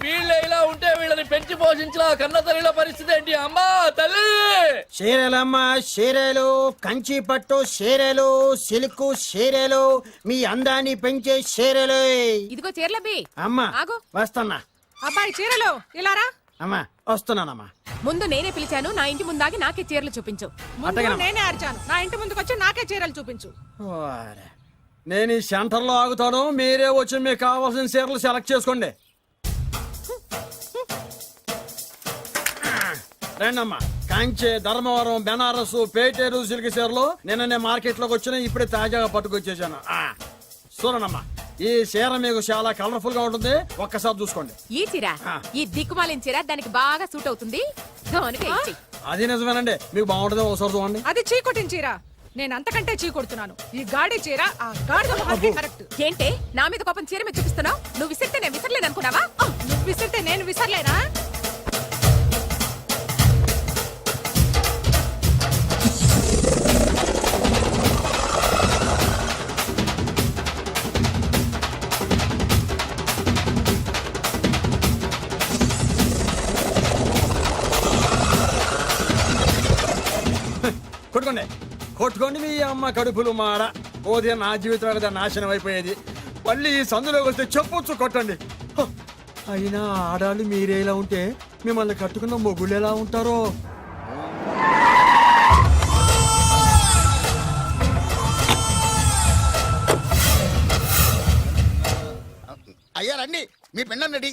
వీళ్ళ ఇలా ఉంటే వీళ్ళని పెంచి పోషించిన కన్న తల్లిల పరిస్థితి ఏంటి అమ్మా తల్లి? చీరలమ్మ చీరలు, కంచి పట్టు చీరలు, సిల్క్ చీరలు, మీ అందాన్ని పెంచే చీరలు. ఇదిగో చీరలబ్బి. అమ్మా ఆగు. వస్తున్నా. అబ్బాయి చీరలు ఇలారా. అమ్మా వస్తున్నానమ్మా. ముందు నేనే పిలిచాను, నా ఇంటి ముందాగి నాకే చీరలు చూపించు. ముందు నేనే అరిచాను, నా ఇంటి ముందుకు వచ్చి నాకే చీరలు చూపించు. ఓరే. నేను ఈ సెంటర్ లో ఆగుతాను, మీరే వచ్చి మీకు కావాల్సిన చీరలు సెలెక్ట్ చేసుకోండి. రండమ్మా. కాంచే, ధర్మవరం, బెనారస్, పేటేరు సిల్క్ చీరలు నిన్ననే మార్కెట్ లోకి వచ్చిన, ఇప్పుడే తాజాగా పట్టుకొచ్చేసాను. చూడండమ్మా, ఈ చీర మీకు చాలా కలర్ఫుల్ గా ఉంటుంది, ఒక్కసారి చూసుకోండి. ఈ చీర, ఈ దిక్కుమాలిన చీర దానికి బాగా సూట్ అవుతుంది. అది నిజమేనండి, మీకు బాగుంటుంది, ఒకసారి చూడండి. అది చీకొట్టిన చీర, నేను అంతకంటే చీకొడుతున్నాను. ఈ గాడి చీర ఆ గాడిద మొహానికి కరెక్ట్. ఏంటే నా మీద కోపం చీర మీద చూపిస్తున్నావు? నువ్వు విసిరితే నేను విసరలేను అనుకున్నావా? నువ్వు విసిరితే నేను విసరలేనా? కొట్టుకోండి కొట్టుకోండి, మీ అమ్మ కడుపులు మాడ. పోతే నా జీవితం కదా నాశనం అయిపోయేది. మళ్ళీ ఈ సందులోకి వస్తే చెప్పొచ్చు కొట్టండి. అయినా ఆడాళ్ళు మీరేలా ఉంటే మిమ్మల్ని కట్టుకున్న మొగుళ్ళు ఎలా ఉంటారో. అయ్యా రండి, మీ పిండం రెడీ.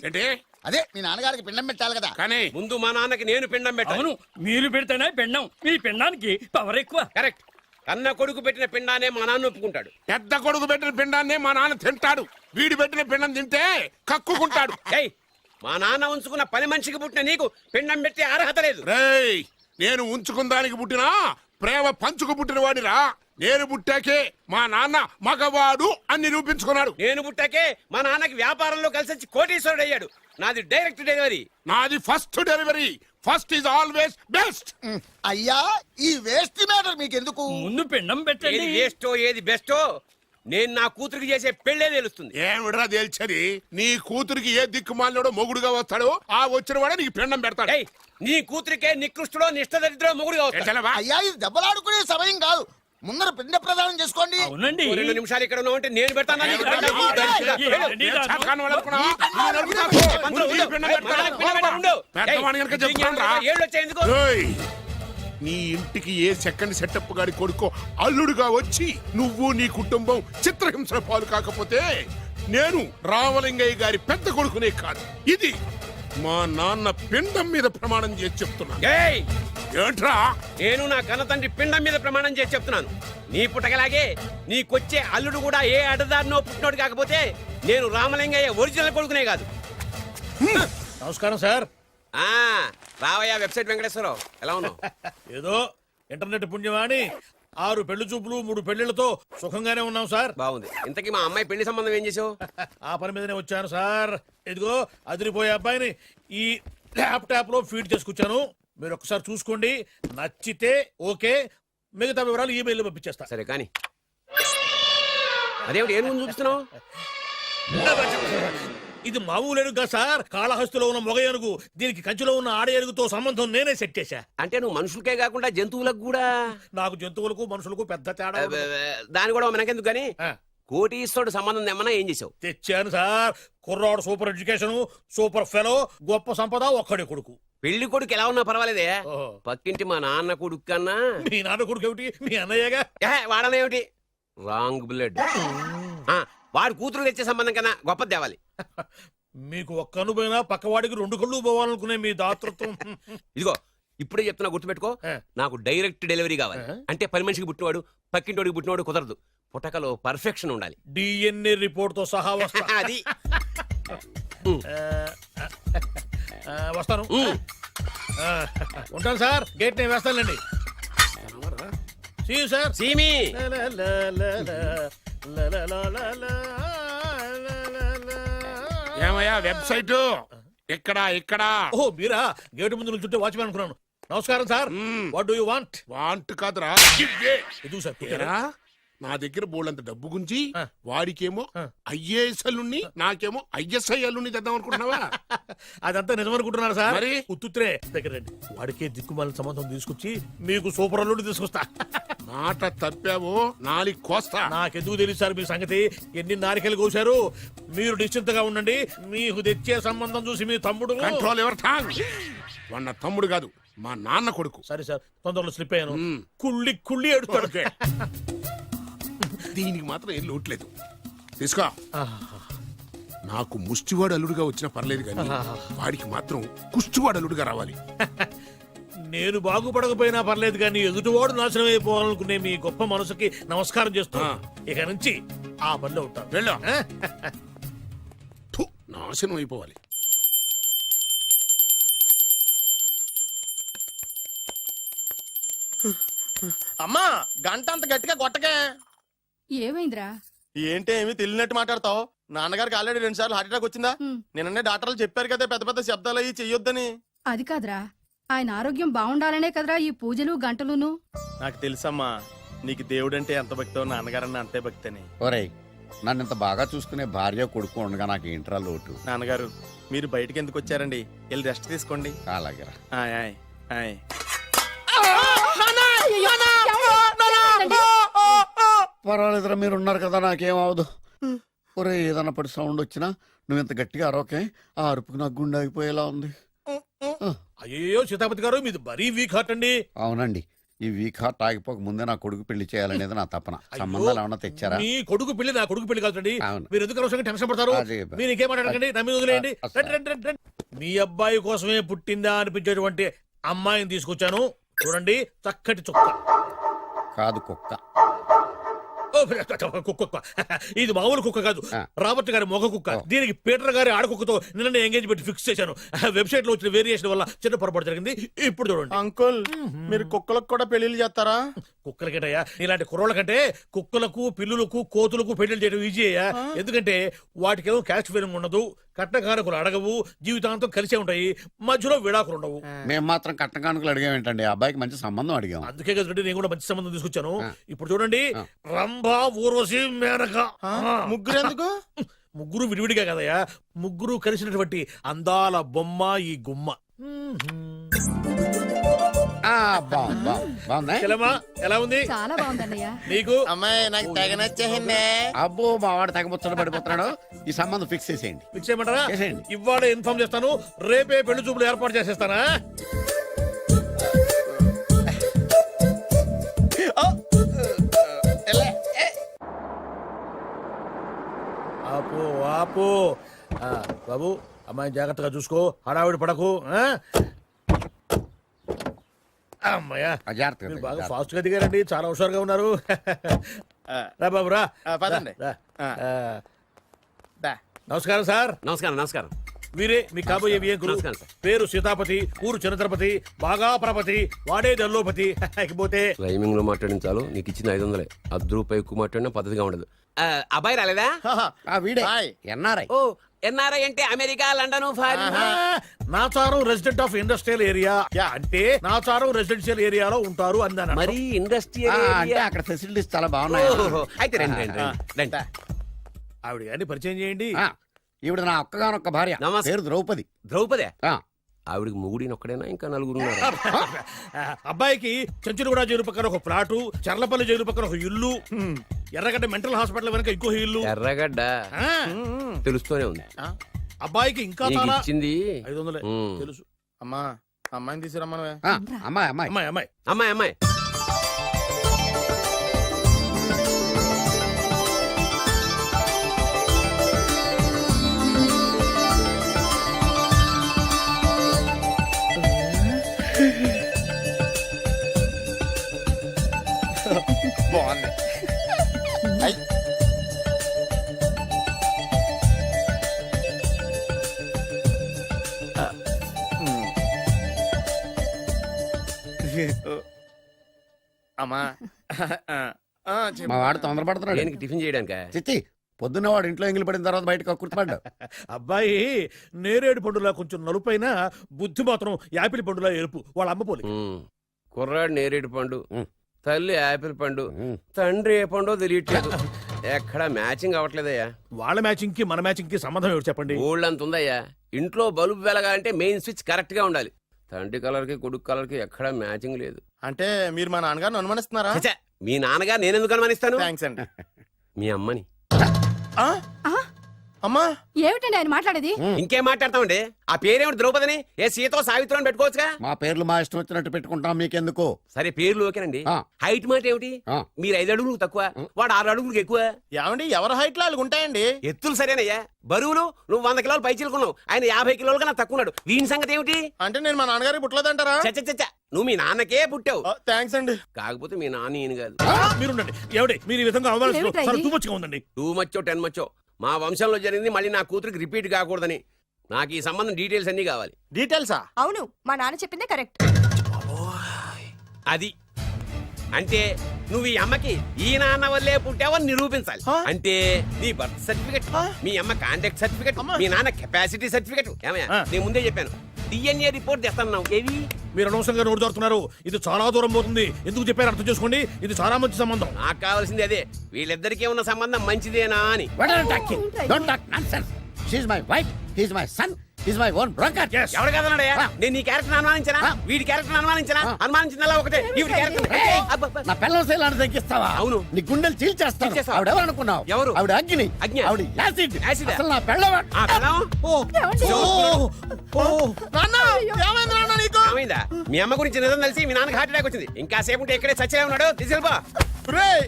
అదే మీ నాన్నగారికి పిండం పెట్టాలి కదా. కానీ ముందు మా నాన్నకి నేను పిండం పెట్టాను. మీరు పెడితేనే పిండం, మీ పిండానికి పవర్ ఎక్కువ. కరెక్ట్. కన్న కొడుకు పెట్టిన పిండానే మా నాన్న ఒప్పుకుంటాడు. పెద్ద కొడుకు పెట్టిన పిండాన్ని మా నాన్న తింటాడు. వీడి పెట్టిన పిండం తింటే కక్కుకుంటాడు. ఏయ్, మా నాన్న ఉంచుకున్న పని మనిషికి పుట్టిన నీకు పిండం పెట్టే అర్హత లేదు. రేయ్, నేను ఉంచుకున్న దానికి పుట్టినా ప్రేమ పంచుకు పుట్టిన వాడిరా. నేను పుట్టాకే మా నాన్న మగవాడు అని నిరూపించుకున్నాడు. నేను పుట్టాకే మా నాన్నకి వ్యాపారంలో కలిసి వచ్చి కోటీశ్వరుడు అయ్యాడు. నాది డైరెక్ట్ డెలివరీ. నాది first delivery. First is always best. అయ్యా, ఈ వేస్ట్ మ్యాటర్ మీకు ఎందుకు? ముందు పిండం పెట్టండి. ఏది వేస్టో ఏది బెస్టో నేను నా కూతురికి చేసే పెళ్లే తెలుస్తుంది. ఏమిడ్రా తేల్చది? నీ కూతురికి ఏ దిక్కుమాలినోడో మొగుడుగా వస్తాడో ఆ వచ్చిన వాడే నీకు పిండం పెడతాడు. ఏయ్, నీ కూతురికే నికృష్టుడో నిష్టదరిద్రో మొగుడుగా వస్తాడు. అయ్యా, ఇది దెబ్బలాడుకునే సమయం కాదు. ముందర పిండ ప్రదానం చేసుకోండి. అవునండి. 2 నిమిషాలు ఇక్కడ ఉన్నావంటే నేను పెడతాను. నీ ఇంటికి ఏ సెకండ్ సెటప్ గారి కొడుకో అల్లుడుగా వచ్చి నువ్వు నీ కుటుంబం చిత్రహింసల పాలు కాకపోతే నేను రామలింగయ్య గారి పెద్ద కొడుకునే కాదు, ఇది మా నాన్న పిండం మీద ప్రమాణం చేసి చెప్తున్నా. ఏంట్రా? నేను నా కన్న తండ్రి పిండం మీద ప్రమాణం చేసి చెప్తున్నాను. నీ పుట్టగలాగే నీకొచ్చే అల్లుడు కూడా ఏ అడ్డదారినో పుట్టినోడు కాకపోతే నేను రామలింగయ్య ఒరిజినల్ కొడుకునే కాదు. నమస్కారం సార్. రావయ్య వెబ్సైట్ వెంకటేశ్వరరావు, ఎలా ఉన్నావు? ఏదో ఇంటర్నెట్ పుణ్యమాని 6 పెళ్లి చూపులు 3 పెళ్లిళ్లతో సుఖంగానే ఉన్నాం సార్. బాగుంది. ఇంతకీ మా అమ్మాయి పెళ్లి సంబంధం ఏం చేసావు? ఆ పని మీదనే వచ్చాను సార్. ఇదిగో అదిరిపోయే అబ్బాయిని ఈ ల్యాప్టాప్ లో ఫీడ్ చేసుకొచ్చాను. మీరు ఒకసారి చూసుకోండి, నచ్చితే ఓకే, మిగతా వివరాలు ఈమెయిల్ పంపించేస్తా. సరే కానీ అదేమిటి ఏనుగు చూపిస్తున్నావు? ఇది మామూలు ఏనుగు సార్, కాళహస్తిలో ఉన్న మొగ ఏనుగు. దీనికి కంచిలో ఉన్న ఆడ ఏనుగుతో సంబంధం నేనే సెట్ చేశా. అంటే నువ్వు మనుషులకే కాకుండా జంతువులకు కూడా? నాకు జంతువులకు మనుషులకు పెద్ద తేడా. దాని కూడా మనకెందుకు గానీ కోటీశ్వరుడు సంబంధం ఏమన్నా ఏం చేసావు? తెచ్చాను సార్. కుర్రాడు సూపర్ ఎడ్యుకేషన్, సూపర్ ఫెలో, గొప్ప సంపద, ఒక్కడే కొడుకు. పెళ్లి కొడుకు ఎలా ఉన్నా పర్వాలేదే, పక్కింటి మా నాన్న కొడుకు కన్నా. మీ నాన్న కొడుకు ఏమిటి? మీ అన్నయ్యగా. వాడనేమిటి? Wrong blood. వాడు కూతురు తెచ్చే సంబంధం కన్నా గొప్పది తేవాలి. మీకు ఒక్క కన్ను పోయినా పక్కవాడికి 2 కళ్ళు పోవాలనుకునే మీ దాతృత్వం. ఇదిగో ఇప్పుడే చెప్తున్నా, గుర్తుపెట్టుకో. నాకు డైరెక్ట్ డెలివరీ కావాలి. అంటే పని మనిషికి పుట్టినవాడు పక్కింటోడికి పుట్టినవాడు కుదరదు. పుటకలో పర్ఫెక్షన్ ఉండాలి. డిఎన్ఏ రిపోర్ట్ తో సహా వస్తా. అది వస్తాను. ఉంటాను సార్. గేట్ నేను వేస్తానండి. సార్ సీమి ఏమయ్యా వెబ్సైట్ ఇక్కడ ఇక్కడ? ఓ మీరా? గేటు ముందు నుంచుంటే వాచ్మెన్ అనుకున్నాను. నమస్కారం sir. What do you want? Want కాదురా, ఎదుగు సార్. నా దగ్గర బోళ్ళంత డబ్బు గుంచి ఆ. వాడికేమో ఐఏఎస్ అల్లుణ్ణి నాకేమో ఐఎస్ఐ అల్లుణ్ణి తెద్దాం అనుకుంటున్నావా? అదంతా నిజమనుకుంటున్నారు సార్. మరి? ఉత్తుత్రే దగ్గర రండి. వాడికే దిక్కుమాలిన సంబంధం తీసుకొచ్చి మీకు సూపర్ అల్లుడు తీసుకొస్తా. మాట తప్పావో నాలికి కోస్తా. నాకెందుకు తెలుసు సార్ మీ సంగతి? ఎన్ని నారికలు కోశారు. మీరు నిశ్చింతగా ఉండండి. మీకు తెచ్చే సంబంధం చూసి మీ తమ్ముడు కంట్రోల్ ఎవరు థాంగ్? వాడు నా తమ్ముడు కాదు, మా నాన్న కొడుకు. సరే సార్, తొందరలో స్లిప్ అయ్యాను. మ్మ్. కుళ్ళి కుళ్ళి ఎడుతాడు. ఓకే. దీనికి మాత్రం ఏం లోట్లేదు. తీసుకో. నాకు ముష్టివాడు అల్లుడుగా వచ్చినా పర్లేదు కానీ వాడికి మాత్రం కుష్టివాడు అల్లుడుగా రావాలి. నేను బాగుపడకపోయినా పర్లేదు కానీ ఎదుటివాడు నాశనం అయిపోవాలనుకునే మీ గొప్ప మనసుకి నమస్కారం చేస్తూ ఇక నుంచి ఆ పనిలో ఉంటాను. వెళ్ళు. థు, నాశనం అయిపోవాలి. అమ్మా గంట అంత గట్టిగా కొట్టకే. ఏమైందిరా? ఏంటి ఏమి తెలియనట్టు మాట్లాడతావు? నాన్నగారికి ఆల్రెడీ 2 సార్లు హార్ట్ అటాక్ వచ్చిందా? నిన్ననే డాక్టర్లు చెప్పారు కదా పెద్ద పెద్ద శబ్దాలు అయ్యి చెయ్యొద్దని. అది కాదురా, ఆయన ఆరోగ్యం బాగుండాలనే కదరా ఈ పూజలు గంటలును. నాకు తెలుసమ్మా, నీకు దేవుడంటే ఎంత భక్తో నాన్నగారన్న అంతే భక్తి అని. ఒరేయ్, నన్ను ఇంత బాగా చూసుకునే భార్య కొడుకు ఉండగా నాకు ఏంట్రా లోటు? నాన్నగారు మీరు బయటికి ఎందుకు వచ్చారండి? వెళ్ళి రెస్ట్ తీసుకోండి. అలాగే. ఆయ్ ఆయ్ ఆయ్. పర్వాలేదురా, మీరు ఉన్నారు కదా, నాకేం అవదు. ఒరే, ఏదన్నా పడి సౌండ్ వచ్చినా నువ్వు ఇంత గట్టిగా అరవకే. ఆ అరుపుకి నాకు గుండె ఆగిపోయేలా ఉంది. అయ్యో సీతాపతి గారు, మీది మరీ వీక్ హార్ట్ అండి. అవునండి, ఈ వీక్ హార్ట్ ఆగిపోక ముందే నా కొడుకు పెళ్లి చేయాలనేది నా తపన. సంబంధాలు ఏమన్నా తెచ్చారా? మీ కొడుకు పెళ్లి నా కొడుకు పెళ్లి కాదండి. అవును. మీరు ఎందుకు అవసరంగా టెన్షన్ పడతారు? అదే. మీరు ఇంకేమాటండి, నా మీద వదిలేయండి. అసలు. రండి, రండి, రండి, రండి. మీ అబ్బాయి కోసమే పుట్టిందా అనిపించేటువంటి అమ్మాయిని తీసుకొచ్చాను. చూడండి, చక్కటి చుక్క. కాదు, కుక్క. ఓ, కుక్క. ఇది మామూలు కుక్క కాదు, రాబర్ట్ గారి మొగ కుక్క. దీనికి పీటర్ గారి ఆడకుక్కతో నిన్న ఎంగేజ్మెంట్ ఫిక్స్ చేశాను. వెబ్సైట్ లో వచ్చిన వేరియేషన్ వల్ల చిన్న పొరపాటు జరిగింది. ఇప్పుడు చూడండి. అంకుల్, మీరు కుక్కలకు కూడా పెళ్లిళ్ళు చేస్తారా? కుక్కలకేటయ్యా, ఇలాంటి కుర్రోళ్ళ కంటే కుక్కలకు, పిల్లులకు, కోతులకు పెళ్లి చేయడం ఈజీ అయ్యా. ఎందుకంటే వాటికేమో క్యాస్ట్ ఫీలింగ్ ఉండదు, కట్నకారకులు అడగవు, జీవితాంతం కలిసే ఉంటాయి, మధ్యలో విడాకులు ఉండవు. మేము మాత్రం కట్న కానుకలు అడిగామేంటండి? అబ్బాయికి మంచి సంబంధం అడిగాం. అందుకే కదండి నేను కూడా మంచి సంబంధం తీసుకొచ్చాను. ఇప్పుడు చూడండి, రంభా, ఊర్వశి, మేనక. ముగ్గురు ఎందుకు? ముగ్గురు విడివిడిగా కదయ్యా, ముగ్గురు కలిసినటువంటి అందాల బొమ్మ ఈ గుమ్మ. బాగుందా? చెల్లెమ్మా, ఎలా ఉంది? చాలా బాగుందన్నయ్య. నీకు? అమ్మాయి నాకు తెగ నచ్చేసిందే. అబ్బో, మా వాడు తెగబుచ్చట పడిపోతున్నాడు. ఈ సంబంధం ఫిక్స్ చేసేయండి. ఫిక్స్ చేయమంటారా? చేసేయండి. ఇవాళ ఇన్ఫార్మ్ చేస్తాను, రేపే పెళ్లి చూపులు ఏర్పాటు చేసేస్తానా? ఆపు, ఆపు. బాబు, అమ్మాయి జాగ్రత్తగా చూసుకో, హడావిడి పడకు. అమ్మాయ్యా, జాగ్రత్తగా మీరు బాగా ఫాస్ట్ గా దిగారండి, చాలా హుషారుగా ఉన్నారు. రా బాబు, రా. పదండి. రా. నమస్కారం సార్. నమస్కారం. నమస్కారం. వీరే మీ కాబోయే వియంకులు. నమస్కారం సార్. పేరు సీతాపతి, ఊరు చంద్రపతి, బాగా ప్రపతి, వాడే దల్లోపతి. ఇకపోతే రైమింగ్ లో మాట్లాడించాలు, నీకు ఇచ్చిన 500. రూపాయి ఎక్కువ మాట్లాడినా పద్ధతిగా ఉండదు. అబ్బాయి రాలేదా? వీడే హాయ్. ఎన్ఆర్ఐ. ఓ, ఎన్ఆర్ఐ అంటే America, London, foreign. Nacharam resident of industrial area అంటే నాచారం రెసిడెన్షియల్ ఏరియాలో ఉంటారు అందాను. మరి ఇండస్ట్రియల్ అంటే అక్కడ ఫెసిలిటీస్ చాలా బాగున్నాయి. అయితే రండి, రండి, రండి. ఆవిడ గారిని పరిచయం చేయండి. ఈవిడ నా ఒక్కగానొక్క భార్య. నమస్తే. పేరు ద్రౌపది. ద్రౌపదే? ఆ, ఆవిడికి ముగుడిని ఒక్కడైనా ఇంకా నలుగురు అబ్బాయికి చెంచులగూడ జైలు పక్కన ఒక ప్లాటు, చర్లపల్లి జైలు పక్కన ఒక ఇల్లు, ఎర్రగడ్డ మెంటల్ హాస్పిటల్ వెనక ఇంకో ఇల్లు. ఎర్రగడ్డ ఆ, తెలుస్తూనే ఉంది. అబ్బాయికి ఇంకా నీకు చాలా ఇచ్చింది 500 ఉమ్. తెలుసు. అమ్మా, అమ్మాయిని తీసుకురమ్మనవే. అమ్మాయి అమ్మాయి. అమ్మాయి, అమ్మాయి. అమ్మాయి, అమ్మాయి. బాగుంది. అమ్మా, మా వాడు తొందరపడుతున్నాడు. దేనికి టిఫిన్ చేయడానికా? చిచ్చి, పొద్దున్న వాడు ఇంట్లో ఎంగిలి పడిన తర్వాత బయటకు కుర్తుపడ్డాడు. అబ్బాయి నేరేడు పండులా కొంచెం నలుపైన, బుద్ధి మాత్రం యాపిల్ పండులా ఎరుపు. వాళ్ళ అమ్మ పోలి. కుర్రాడు నేరేడు పండు, తల్లి యాపిల్ పండు తండ్రి ఏ పండో తెలియట్లేదు ఎక్కడ మ్యాచింగ్ అవ్వట్లేదయ్యా. వాళ్ళ మ్యాచింగ్ కి మన మ్యాచింగ్ కి సంబంధం ఏమిటి చెప్పండి. ఊళ్ళంత ఉందయ్యా. ఇంట్లో బల్బు వెలగాలంటే మెయిన్ స్విచ్ కరెక్ట్ గా ఉండాలి. తండ్రి కలర్ కి కొడుకు కలర్ కి ఎక్కడ మ్యాచింగ్ లేదు. అంటే మీరు మా నాన్నగారిని అనుమానిస్తున్నారా? ఛే, మీ నాన్నగారు నేనెందుకు అనుమానిస్తాను? థ్యాంక్స్ అండి. మీ అమ్మని. ఆ? అమ్మా ఏమిటండి ఆయన మాట్లాడేది? ఇంకేం మాట్లాడతామండి? ఆ పేరేమిటి ద్రౌపదిని? ఏ సీతో సావిత్రం పెట్టుకోవచ్చుగా. మా పేర్లు మా ఇష్టం వచ్చినట్టు పెట్టుకుంటాం, మీకెందుకు? సరే పేర్లు ఓకేనండి. ఆ. హైట్ మాట ఏమిటి? ఆ. మీరు 5 అడుగులు తక్కువ, వాడు 6 అడుగులకు ఎక్కువ. ఏమండి ఎవరి హైట్ లో వాళ్ళకి ఉంటాయండి. ఎత్తులు సరేనయ్యా. బరువులు నువ్వు 100 కిలోలు పై చిలుకున్నావు, ఆయన 50 కిలోలు కన్నా తక్కువ ఉన్నాడు. వీని సంగతి ఏమిటి? అంటే నేను మా నాన్నగారికి పుట్టలేదంటారా? చచ్చ నువ్వు మీ నాన్నకే పుట్టావు. థ్యాంక్స్ అండి. కాకపోతే మీ నాన్న ఈయన కాదు. మీరుండండి. ఏమిటి మీరు ఈ విధంగా ఏమిటా ఇది? అవమానిస్తూ ఉందండి. 2 మచ్చో 10 మచ్చో మా వంశంలో జరిగింది మళ్ళీ నా కూతురికి రిపీట్ కాకూడదని నాకు ఈ సంబంధం డీటెయిల్స్ అన్ని కావాలి. డీటెయిల్సా? అవును మా నాన్న చెప్పిందే కరెక్ట్. అది అంటే నువ్వు ఈ అమ్మకి ఈ నాన్న వల్లే పుట్టావని నిరూపించాలి. అంటే నీ బర్త్ సర్టిఫికెట్, మీ అమ్మ కాంటాక్ట్ సర్టిఫికెట్, మీ నాన్న కెపాసిటీ సర్టిఫికెట్. ఏమయ్యా నేను ముందే చెప్పాను DNA రిపోర్ట్ తెస్తాను. ఏవి మీరు అనవసరంగా నోటు జారుతున్నారు. ఇది చాలా దూరం పోతుంది. ఎందుకు చెప్పారు అర్థం చేసుకోండి. ఇది చాలా మంచి సంబంధం. నాకు కావాల్సింది అదే, వీళ్ళిద్దరికీ ఉన్న సంబంధం మంచిదేనా అని. What are you talking? Don't talk nonsense. She's my wife, he's my son, he's my own broker. Yes. ఎవరు కదన్నాడయ్యా? నేను నీ క్యారెక్టర్ అనుమానించనా? వీడి క్యారెక్టర్ అనుమానించనా? అనుమానించిందల్లా ఒకటే. వీడి క్యారెక్టర్ నా పిల్లల శైలాన్ని తగ్గిస్తావా? అవును. నీ గుండెలు చీల్చేస్తాను. చీల్చేస్తావా? ఆవిడ ఎవరు అనుకున్నావు? ఎవరు? ఆవిడ అగ్ని. అగ్ని? ఆవిడ యాసిడ్. యాసిడా? అసలు నా పిల్లవా? ఆ పిల్లం? నాన్న ఏమైంది నాన్న నీకు? ఏమైందా? మీ అమ్మ గురించి నిజం తెలిసి మీ నాన్నకి హార్ట్ అటాక్ వచ్చింది. ఇంకా సేపు ఉంటే ఇక్కడే చచ్చే ఉన్నాడు. తీసుకెళ్ళిపో. రేయ్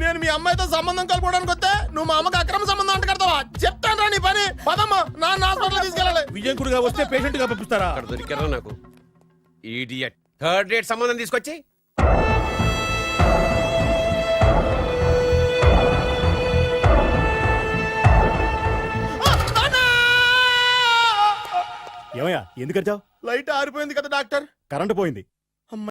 నేను మీ అమ్మాయితో సంబంధం కలుపుకోవడానికి వస్తే నువ్వు మా అమ్మకి అక్రమ సంబంధం అంట కడతావా? చెప్తాను రా నీ పని. పదమ్మా నాన్న హాస్పిటల్ తీసుకెళ్ళాలి. విజయకుడిగా వస్తే పేషెంట్ గా పంపిస్తారా? అక్కడ దొరికారా నాకు ఈడియట్. థర్డ్ రేట్ సంబంధం తీసుకొచ్చి ఏమయ్యా ఎందుకు వచ్చావు? లైట్ ఆరిపోయింది కదా డాక్టర్. కరెంటు పోయింది.